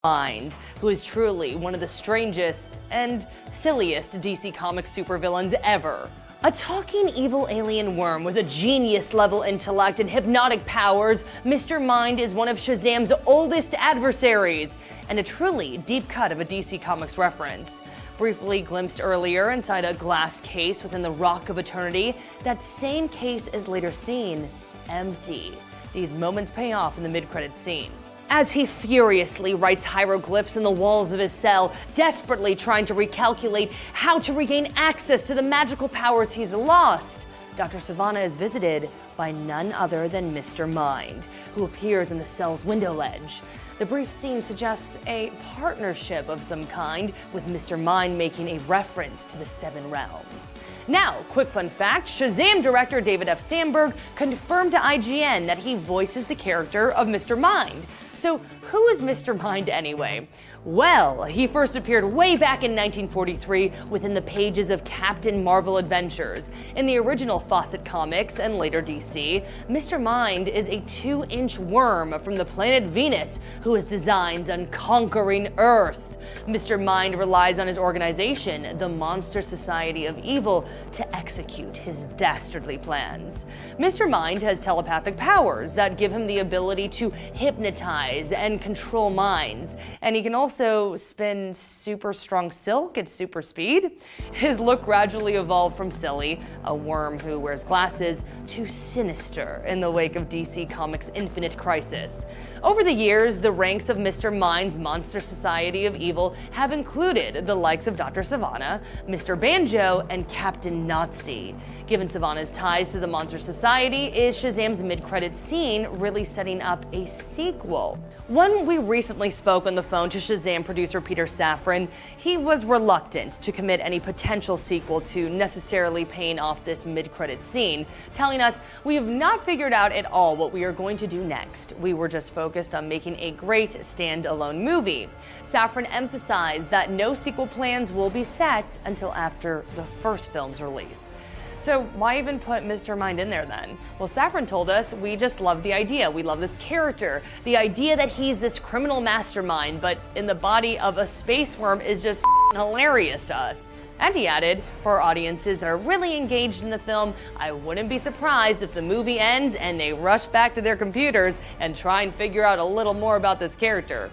Mind, who is truly one of the strangest and silliest DC Comics supervillains ever. A talking evil alien worm with a genius-level intellect and hypnotic powers, Mr. Mind is one of Shazam's oldest adversaries, and a truly deep cut of a DC Comics reference. Briefly glimpsed earlier inside a glass case within the Rock of Eternity, that same case is later seen empty. These moments pay off in the mid-credits scene. As he furiously writes hieroglyphs in the walls of his cell, desperately trying to recalculate how to regain access to the magical powers he's lost, Dr. Sivana is visited by none other than Mr. Mind, who appears in the cell's window ledge. The brief scene suggests a partnership of some kind, with Mr. Mind making a reference to the Seven Realms. Now, quick fun fact, Shazam director David F. Sandberg confirmed to IGN that he voices the character of Mr. Mind. So who is Mr. Mind anyway? Well, he first appeared way back in 1943 within the pages of Captain Marvel Adventures. In the original Fawcett comics and later DC, Mr. Mind is a 2-inch worm from the planet Venus who has designs on conquering Earth. Mr. Mind relies on his organization, the Monster Society of Evil, to execute his dastardly plans. Mr. Mind has telepathic powers that give him the ability to hypnotize and control minds, and he can also spin super strong silk at super speed. His look gradually evolved from silly, a worm who wears glasses, to sinister in the wake of DC Comics' Infinite Crisis. Over the years, the ranks of Mr. Mind's Monster Society of Evil have included the likes of Dr. Sivana, Mr. Banjo, and Captain Nazi. Given Sivana's ties to the Monster Society, is Shazam's mid-credits scene really setting up a sequel? When we recently spoke on the phone to Shazam producer Peter Safran, he was reluctant to commit any potential sequel to necessarily paying off this mid-credits scene, telling us, "We have not figured out at all what we are going to do next. We were just focused on making a great standalone movie." Safran emphasized that no sequel plans will be set until after the first film's release. So why even put Mr. Mind in there then? Well, Safran told us, "We just love the idea. We love this character. The idea that he's this criminal mastermind, but in the body of a space worm is just hilarious to us." And he added, "For audiences that are really engaged in the film, I wouldn't be surprised if the movie ends and they rush back to their computers and try and figure out a little more about this character."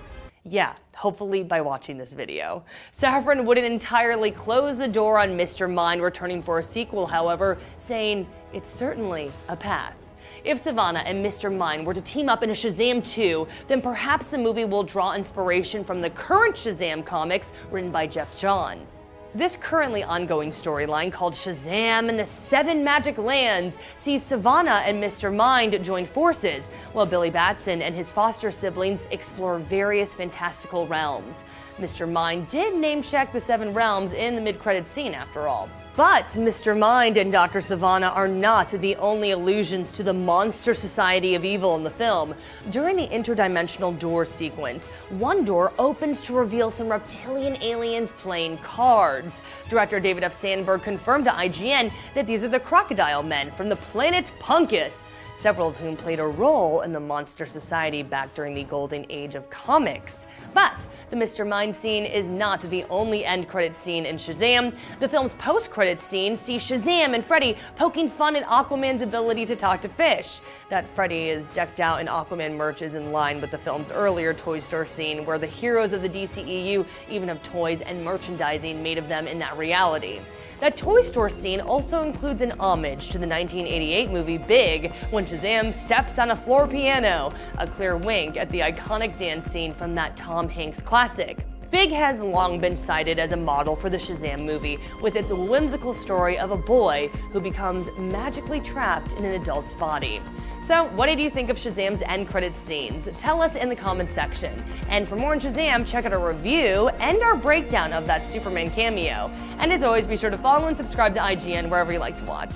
Yeah, hopefully by watching this video. Safran wouldn't entirely close the door on Mr. Mind returning for a sequel, however, saying it's certainly a path. If Sivana and Mr. Mind were to team up in a Shazam 2, then perhaps the movie will draw inspiration from the current Shazam comics written by Jeff Johns. This currently ongoing storyline, called Shazam and the Seven Magic Lands, sees Sivana and Mr. Mind join forces, while Billy Batson and his foster siblings explore various fantastical realms. Mr. Mind did name-check the Seven Realms in the mid-credits scene, after all. But Mr. Mind and Dr. Sivana are not the only allusions to the Monster Society of Evil in the film. During the interdimensional door sequence, one door opens to reveal some reptilian aliens playing cards. Director David F. Sandberg confirmed to IGN that these are the Crocodile Men from the planet Punkus, several of whom played a role in the Monster Society back during the golden age of comics. But the Mr. Mind scene is not the only end credit scene in Shazam. The film's post-credits scene sees Shazam and Freddy poking fun at Aquaman's ability to talk to fish. That Freddy is decked out in Aquaman merch is in line with the film's earlier Toy Store scene, where the heroes of the DCEU even have toys and merchandising made of them in that reality. That Toy Store scene also includes an homage to the 1988 movie Big, when Shazam steps on a floor piano, a clear wink at the iconic dance scene from that Tom Hanks classic. Big has long been cited as a model for the Shazam movie, with its whimsical story of a boy who becomes magically trapped in an adult's body. So, what did you think of Shazam's end credits scenes? Tell us in the comments section. And for more on Shazam, check out our review and our breakdown of that Superman cameo. And as always, be sure to follow and subscribe to IGN wherever you like to watch.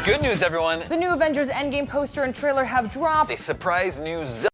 Good news, everyone! The new Avengers Endgame poster and trailer have dropped. A surprise new